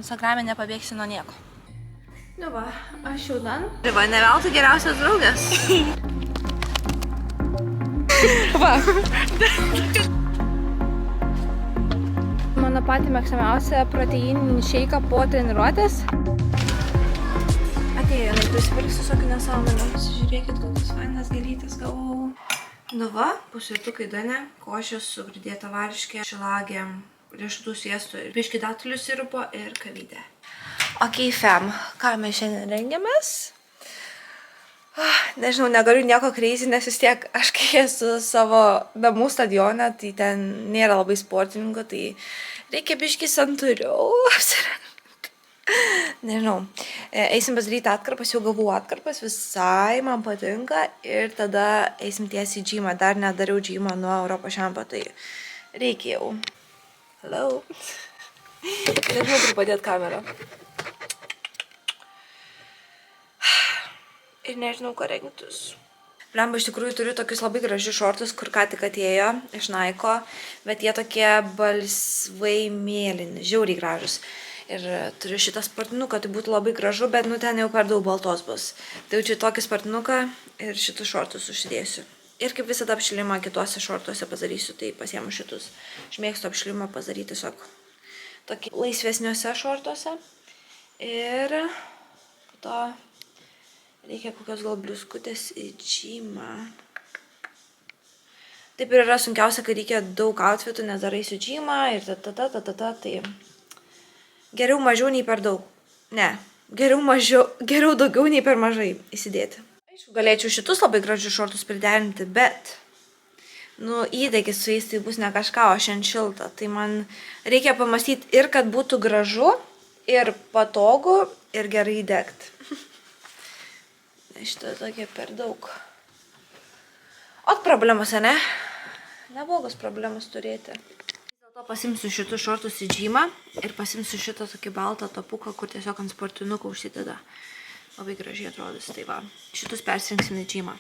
Instagram'e nepabėgsi nuo nieko. Nu va, aš jau dan. Tai va, ne veltui geriausias draugas. Va. Mano pati mėgstamiausia proteininį šeiką po treniruotės. Atėjo, jinai prisipirks visokių nesąmonę. Žiūrėkit, kokias fainas gėlytės gavau. Nu va, pusėtukai dane, košės su pridėta varškė, šilagėm, riešutų sviesto ir biškį datulių sirupo ir kavytę. Ok, fam, ką mes šiandien rengiamės? Nežinau, negaliu nieko crazy, nes vis tiek aš kai esu savo namų stadione, tai ten nėra labai sportininko, tai reikia biškį santūriau apsirengti. Nežinau, eisim pasidaryti atkarpas, jau gavau atkarpas, visai man patinka ir tada eisim tiesiai į džymą, dar nedariau džymą nuo Europos šampo, tai reikia jau. Hello. Nežinau, kur padėti kamerą. Ir nežinau, ko rengtis. Blemba, iš tikrųjų turiu tokius labai gražius šortus, kur ką tik atėjo iš Nike, bet jie tokie balsvai mėlyni, žiauriai gražus. Ir turiu šitą sportinuką, tai būtų labai gražu, bet nu ten jau per daug baltos bus. Tai jaučiu tokį sportinuką ir šitus šortus užsidėsiu. Ir kaip visada apšilimą kituose šortuose padarysiu, tai pasiemu šitus. Aš mėgstu apšilimą padaryti tiesiog tokį laisvesniuose šortuose. Ir po to reikia kokios gal bliuskutės į džymą. Taip ir yra sunkiausia, kai reikia daug outfitų, nes darai su džymą ir tai geriau mažiau nei per daug. Ne, geriau daugiau nei per mažai įsidėti. Galėčiau šitus labai gražius šortus priderinti, bet įdegis su jais tai bus ne kažką, o šiandien šilta. Tai man reikia pamastyti ir kad būtų gražu, ir patogu, ir gerai įdegti. Šitą tokia per daug. Ot problemos, ne? Neblogas problemos turėti. Dėl to pasimsiu šitus šortus į džymą ir pasimsiu šitą tokį baltą topuką, kur tiesiog ant sportinuko užsideda. Labai gražiai atrodys, tai va, šitus persirinksim į džymą.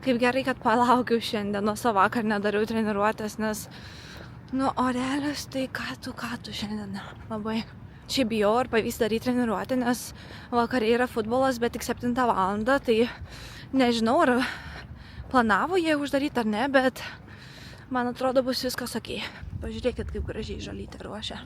Kaip gerai, kad palaukiau šiandien, o savo vakar nedariau treniruotės, nes, orelis, tai ką tu šiandien, labai. Šiaip bijau, ar pavyks daryti treniruotę, nes vakare yra futbolas, bet tik 7 valandą, tai nežinau, ar planavo jie uždaryti ar ne, bet man atrodo bus viskas ok. Pažiūrėkit, kaip gražiai žalytė ruošia.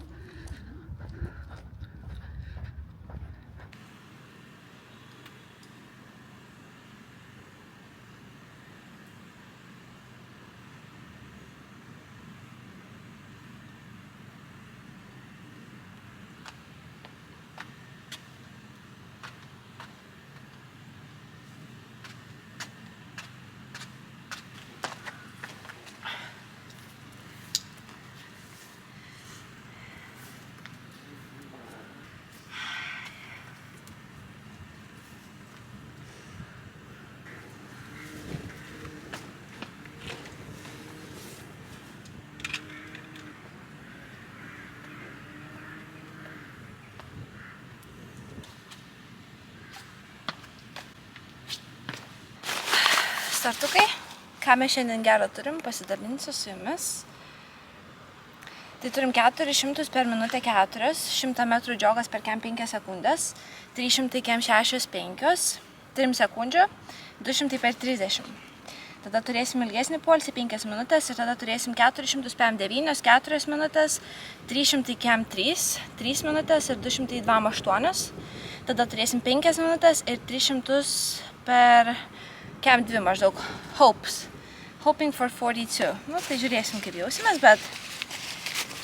Startukai, ką mes šiandien gero turim, pasidalinsiu su jumis. Tai turim 400 per minutę 4, 100 metrų džiogas per kem 5 sekundės, 300 kem 6, 5, 3 sekundžių, 200 per 30. Tada turėsim ilgesnį poilsį 5 minutės ir tada turėsim 400 per 9, 4 minutės, 300 kem 3, 3 minutės ir 200 2,8. Tada turėsim 5 minutės ir 300 per kem 2 maždaug. Hoping for 42. Tai žiūrėsim, kaip jausimės, bet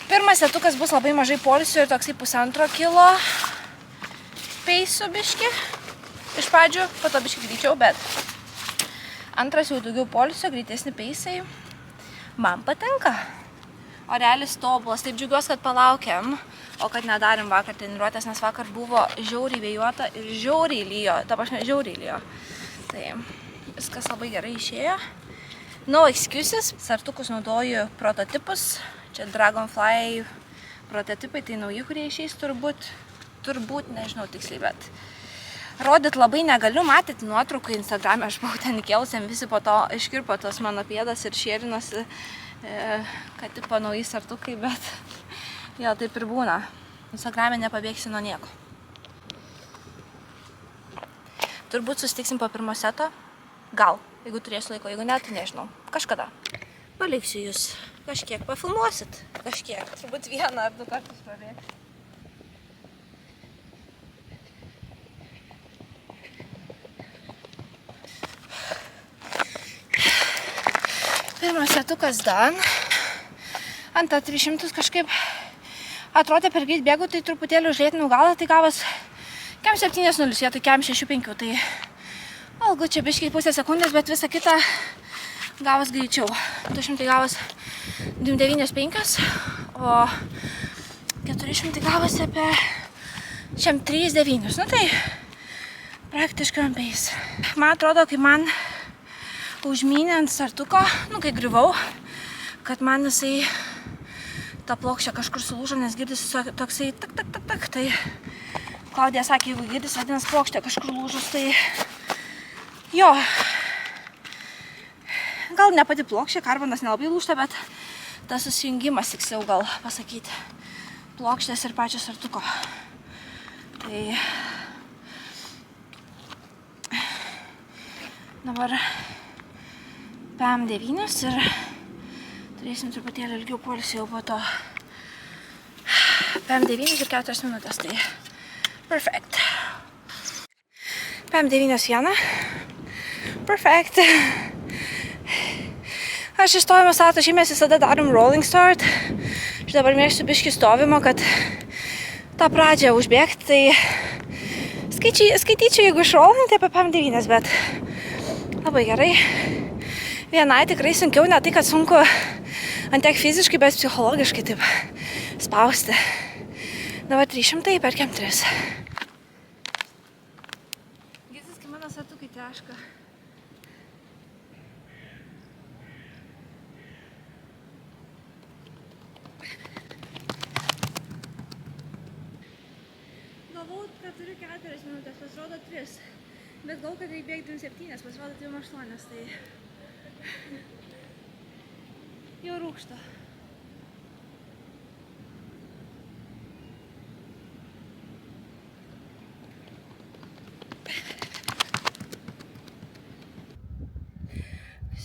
pirmas setukas bus labai mažai poilsio ir toksai 1,5 kilo peisų biški. Iš pradžių, po to biški greičiau, bet antras jau daugiau poilsio, greitesni peisai. Man patinka. Orelis tobulas. Taip džiugiuosi, kad palaukiam, o kad nedarėm vakar treniruotės, nes vakar buvo žiauriai vėjuota ir žiauriai lyjo. Ta prasme, žiauriai lyjo. Tai viskas labai gerai išėjo. No excuses. Sartukus naudoju prototipus. Čia Dragonfly prototipai, tai nauji, kurie išeis turbūt, nežinau tiksliai, bet rodyt labai negaliu. Matėt nuotrauką Instagram'e, aš buvau ten įkėlusiam, visi po to iškirpo tos mano pėdas ir šėrinosi, kad tipo nauji sartukai, bet jo, taip ir būna. Instagrame nepabėgsi nuo nieko. Turbūt susitiksim po pirmo seto. Gal, jeigu turėsiu laiko, jeigu ne, tai nežinau. Kažkada. Paliksiu jūs. Kažkiek pafilmuosit. Kažkiek. Turbūt 1 ar 2 kartus prabėgti. Pirmas setukas dan. Ant 300 kažkaip atrodė per greit bėgu, tai truputėlį užlėtinau galą, tai gavas kem 7.0 vietoj kem 6.5, tai algu čia biškiai pusę sekundės, bet visą kitą gavas greičiau. 200 gavas 2.95, o 400 gavas apie 3.9. Nu tai praktiškai rampiais. Man atrodo, kai man užmynė ant sartuko, kai griuvau, kad man jisai ta plokščia kažkur sulūžo, nes girdisi toksai tak, tai Klaudija sakė, jeigu girdisi, vadinasi plokštė kažkur lūžus, tai jo, gal ne pati plokščia, karbonas nelabai lūžta, bet tas susijungimas, tiksliau gal pasakyti, plokštės ir pačio sartuko. Tai dabar PM9 ir turėsim truputėlį ilgiau poilsį jau po to. PM9 ir 4 minutės, tai perfect. PM9 perfect. Aš įstojimo stato šį mes visada darom rolling start. Aš dabar mėgstu biškį stovimo, kad tą pradžią užbėgti, tai skaityčiau, jeigu išrolinti apie PM9, bet labai gerai. Vienai tikrai sunkiau, ne tai, kad sunku ant tiek fiziškai, bet psichologiškai taip spausti. Dabar 300 per kem 3. Girdis, kai mano sartukai teška. Galvau, kad turiu 4 minutės, pasirodo 3. Bet galvau, kad reikia bėgti 2.7, pasirodo 2.8, tai jau rūkšta.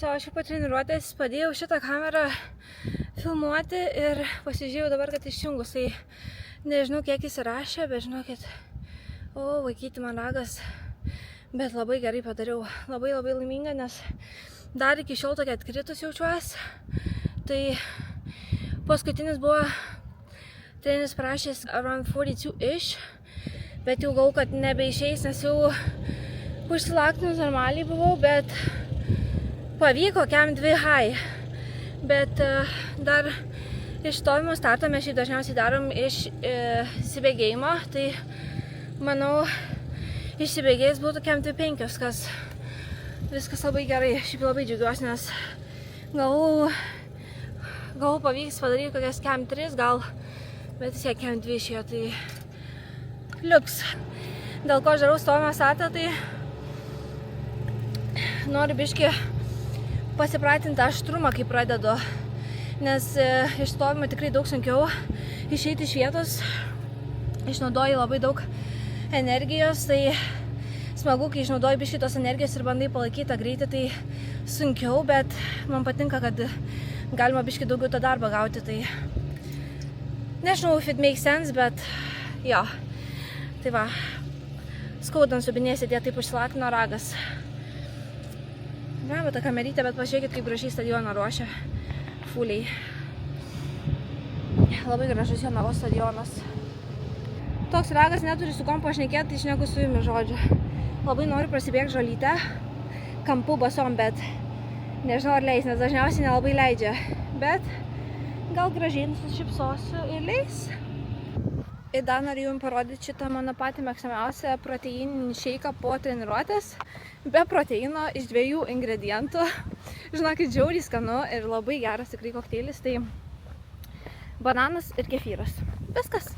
Aš po treniruotės padėjau šitą kamerą filmuoti ir pasižiūrėjau dabar, kad išjungus, tai nežinau, kiek jis įrašė, bet žinokit, vaikyti man ragas, bet labai gerai padariau, labai laiminga, nes dar iki šiol tokia atkritus jaučiuos, tai paskutinis buvo treneris parašęs around 42-ish, bet jau gal, kad nebeišeis, nes jau užsilaktinus normaliai buvau, bet pavyko kem 2 high, bet dar iš stovimo starto mes šį dažniausiai darom iš įsibėgėjimo, tai manau išsibėgėjus būtų kem 2.5, kas viskas labai gerai, šiaip labai džiaugiuosi, nes galvau pavyks padaryti kokias kem 3 gal, bet vis tiek kem 2 išėjo, tai liuks. Dėl ko aš darau stovimo startą, tai noriu biškį pasipratinti aštrumą, kai pradedu, nes iš stovimo tikrai daug sunkiau išeiti iš vietos, išnaudoji labai daug energijos, tai smagu, kai išnaudoji biškį tos energijos ir bandai palaikyti tą greitį, tai sunkiau, bet man patinka, kad galima biškį daugiau tą darbą gauti, tai nežinau, if it makes sense, bet jo, tai va, skaudant subinėsi, tie taip užsilakino ragas. Bravo, ta kamerytė, bet pažiūrėkit, kaip gražiai stadioną ruošia. Fuliai. Labai gražus Jonavos stadionas. Toks ragas neturi su kompo šnekėti, tai šneku su jumis žodžiu. Labai noriu prasibėgti žolytę, kampu basom, bet nežinau ar leis, nes dažniausiai nelabai leidžia. Bet gal gražiai nusišypsosiu ir leis. Ir dar noriu jums parodyti šitą mano patį mėgstamiausią proteininį šeiką po treniruotės. Be proteino iš 2 ingredientų. Žinokit, žiauriai skanu ir labai geras tikrai kokteilis. Tai bananas ir kefyras. Viskas.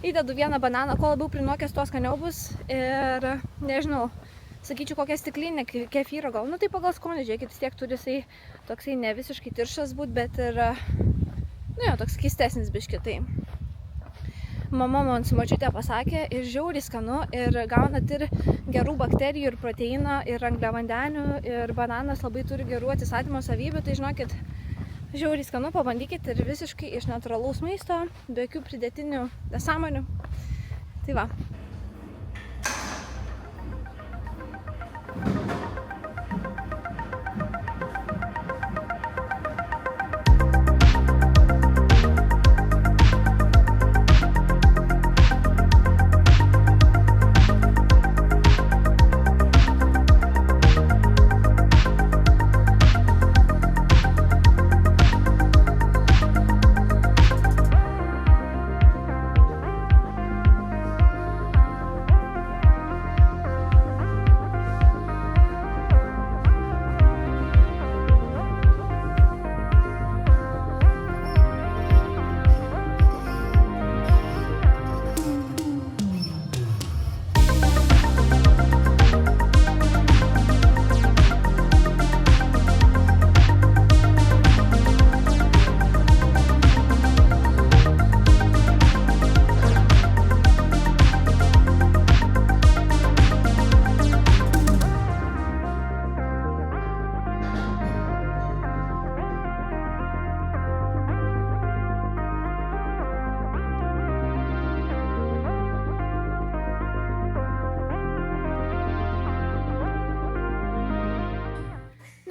Įdedu vieną bananą, kuo labiau prinokęs, tuo skaniau bus. Ir nežinau, sakyčiau, kokią stiklinę kefyro gal. Nu tai pagal skonį, žiūrėkit, vis tiek turi jisai toksai ne visiškai tirštas būt, bet ir, nu jo, toks keistesnis biški. Tai mama man su močiute pasakė ir žiauriai skanu ir gaunat ir gerų bakterijų ir proteino ir angliavandenių ir bananas labai turi gerų atsistatymo savybių, tai žinokit, žiauriai skanu, pabandykit ir visiškai iš natūralaus maisto, be jokių pridėtinių nesąmonių. Tai va.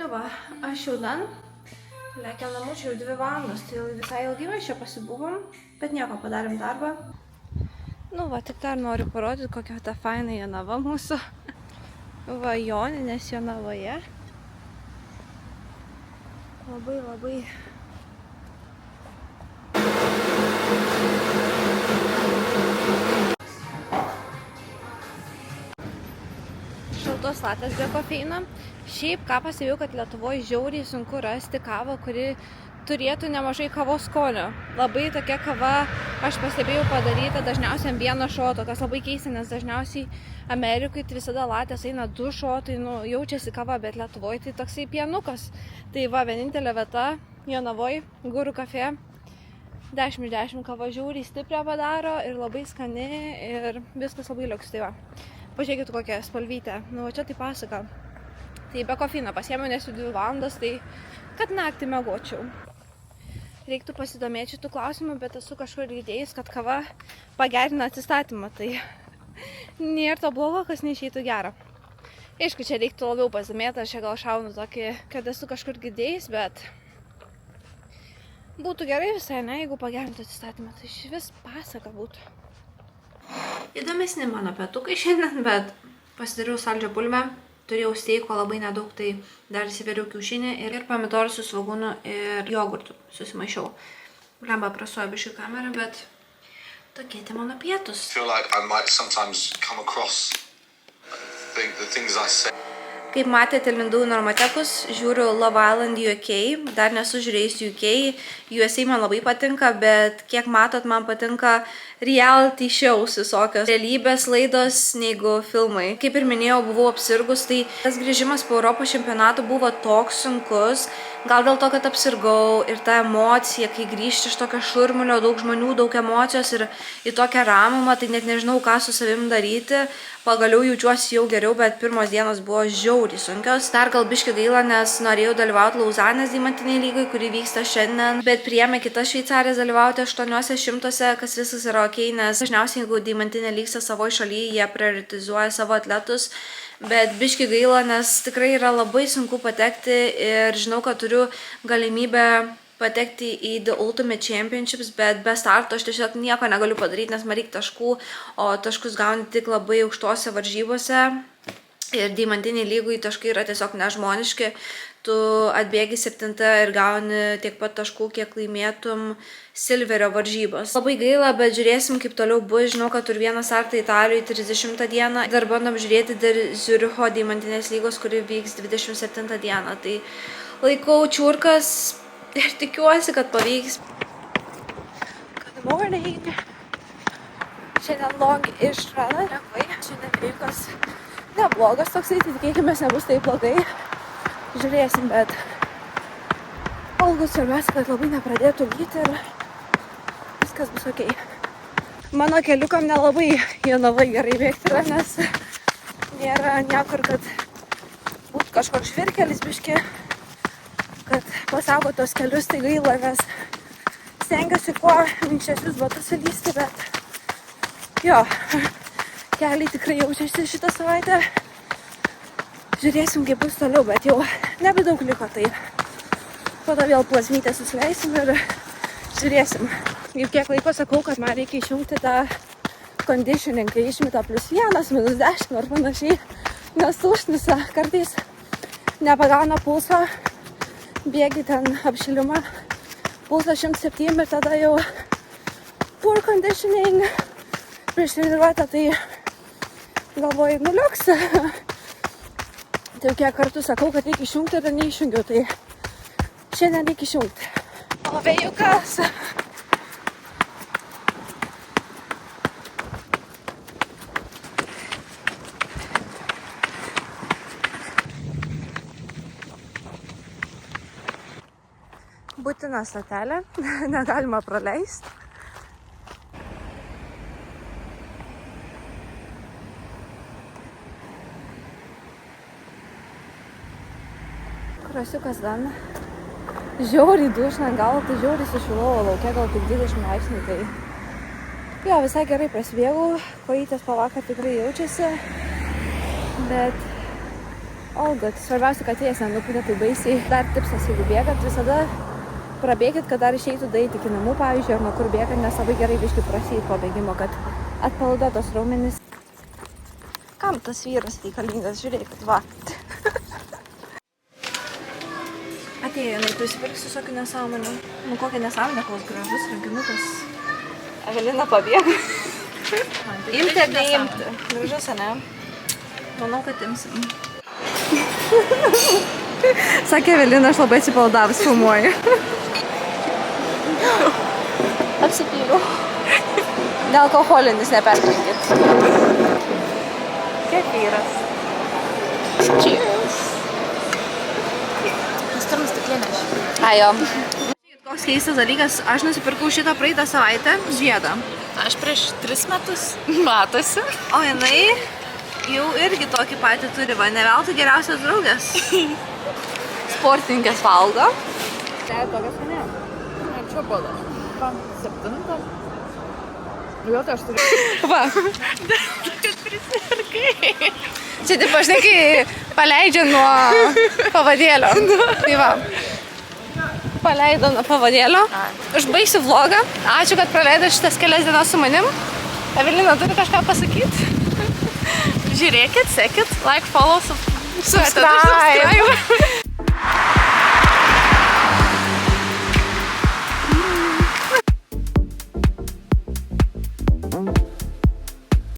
Nu va, aš jau dan, lekia namų, čia jau 2 valandos, tai visai ilgai mes čia pasibuvom, bet nieko, padarėm darbą. Nu va, tik dar noriu parodyti, kokia ta faina Jonava mūsų. Va, Joninės Jonavoje. Labai. Šaltos latės be kofeino. Šiaip ką pastebėjau, kad Lietuvoje žiauriai sunku rasti kavą, kuri turėtų nemažai kavos skonio. Labai tokia kava, aš pastebėjau, padaryta dažniausiai ant vieno šoto, kas labai keista, nes dažniausiai Amerikai tai visada latės eina 2 šotai, nu, jaučiasi kava, bet Lietuvoje tai toksai pienukas. Tai va, vienintelė vieta Jonavoje, Guru Cafe, 10 iš 10 kava žiauriai stiprią padaro ir labai skani ir viskas labai liuks. Tai va, pažiūrėkit kokią spalvytę, nu, va čia tai pasaka. Tai be kofeino pasiėmiau, nes jau 2 valandas, tai kad naktį miegočiau. Reiktų pasidomėti šitų klausimų, bet esu kažkur girdėjus, kad kava pagerina atsistatymą, tai nėra to blogo, kas neišeitų gero. Aišku, čia reiktų labiau pasidomėti, aš čia gal šaunu tokį, kad esu kažkur girdėjus, bet būtų gerai visai, ne, jeigu pagerintų atsistatymą, tai vis pasaka būtų. Įdomesni mano pietukai šiandien, bet pasidariau saldžią bulvę. Turėjau steiko labai nedaug, tai dar įsiveriau kiaušinį ir pomidorų su svogūnu ir jogurtu susimaišiau. Lemba prasuoja biškį kamerą, bet tokie tie mano pietus. Kaip matėte, lindau į Normatekus, žiūriu Love Island UK, dar nesu žiūrėjus UK. USA man labai patinka, bet kiek matot, man patinka reality shows visokios, realybės laidos negu filmai. Kaip ir minėjau, buvau apsirgus, tai tas grįžimas po Europos čempionato buvo toks sunkus. Gal dėl to, kad apsirgau ir ta emocija, kai grįžti iš tokio šurmulio, daug žmonių, daug emocijos ir į tokią ramumą, tai net nežinau, ką su savim daryti. Pagaliau jaučiuosi jau geriau, bet pirmos dienos buvo žiauriai sunkios. Dar gal biški gaila, nes norėjau dalyvauti Lauzanės deimantiniai lygai, kuri vyksta šiandien, bet priėmė kitas šveicarės dalyvauti 800, kas visas yra ok, nes dažniausiai, jeigu deimantinė vyksta savo šalyje, jie prioritizuoja savo atletus. Bet biški gaila, nes tikrai yra labai sunku patekti ir žinau, kad turiu galimybę patekti į The Ultimate Championships, bet be starto aš tiesiog nieko negaliu padaryti, nes man reikia taškų, o taškus gauni tik labai aukštose varžybose. Ir deimantiniai lygui taškai yra tiesiog nežmoniški. Tu atbėgi 7 ir gauni tiek pat taškų, kiek laimėtum silverio varžybos. Labai gaila, bet žiūrėsim, kaip toliau bus. Žinau, kad turiu vieną startą Italijoje 30 dieną. Dar bandom žiūrėti dar Ziuricho deimantinės lygos, kuri vyks 27 dieną. Tai laikau čiurkas ir tikiuosi, kad pavyks. Good morning. Šiandien long išrada lengvai. Šiandien 12 neblogas toksai, tai tikėkime, nebus taip blogai. Žiūrėsim, bet algus svarbiausia, kad labai nepradėtų lyti ir viskas bus okei. Mano keliukam nelabai Jonavai gerai bėgti yra, nes nėra niekur, kad būtų kažkoks žvirkelis biški, kad pasaugot tos kelius, tai gaila, nes stengiuosi kuo minkštesnius batus įlysti, bet jo, keliai tikrai jaučiasi šitą savaitę. Žiūrėsim, kaip bus toliau, bet jau nebedaug liko, tai tada vėl plazmytę susileisim ir žiūrėsim. Jau kiek laiko sakau, kad man reikia išjungti tą conditioning, kai išmeta +1, -10 ar panašiai, nes užnisa kartais nepagauna pulso, bėgi ten apšilimą, pulsą 107 ir tada jau poor conditioning prieš treniruotę, tai galvoju, nuliuks. Tai jau kiek kartų sakau, kad reikia išjungti ir neišjungiu, tai šiandien reikia išjungti. O vėjukas. Būtina stotelė, negalima praleisti. Krasiukas dan žiauriai dušna, gal tai žiauriai sušilovo laukia, gal tik 20 laipsnių, tai jo, visai gerai prasibėgau, kojytės po vakar tikrai jaučiasi, bet all good. Svarbiausia, kad jas nenupinė tai baisiai. Dar tipsas, jeigu bėgat, visada prabėgit, kad dar išeitų daeiti iki namų, pavyzdžiui, ar nuo kur bėgat, nes labai gerai biškai prasijai po bėgimo, kad atpalaiduotos raumenys. Kam tas vyras reikalingas, žiūrėkit, va. Atėjo, jinai prisipirks visokių nesąmonių. Nu, kokią nesąmonę, koks gražus rankinukas. Evelina pabėga. Imti ar neimti? Gražus, ane? Manau, kad imsim. Sakė Evelina, aš labai atsipaldavus filmuoju. Apsipyliau. Nealkoholinis, nepertrinkit. Kefyras. Cheers. Turim stiklinę. Ajo. Koks keistas dalykas, aš nusipirkau šitą praeitą savaitę žiedą. Aš prieš 3 metus. Matosi. O jinai jau irgi tokį patį turi, va, ne veltui geriausias draugas. Sportininkės valgo. Tai tokias ne. Čia buvo. 7. Jo, tai aš turiu. Va. Kad prisirkai. Čia taip, aš kai paleidžia nuo pavadėlio. Tai va. Paleido nuo pavadėlio. Užbaigsiu vlogą. Ačiū, kad praleido šitas kelias dienas su manim. Evelina, turi kažką pasakyti? Žiūrėkit, sekit, like, follow, Subscribe.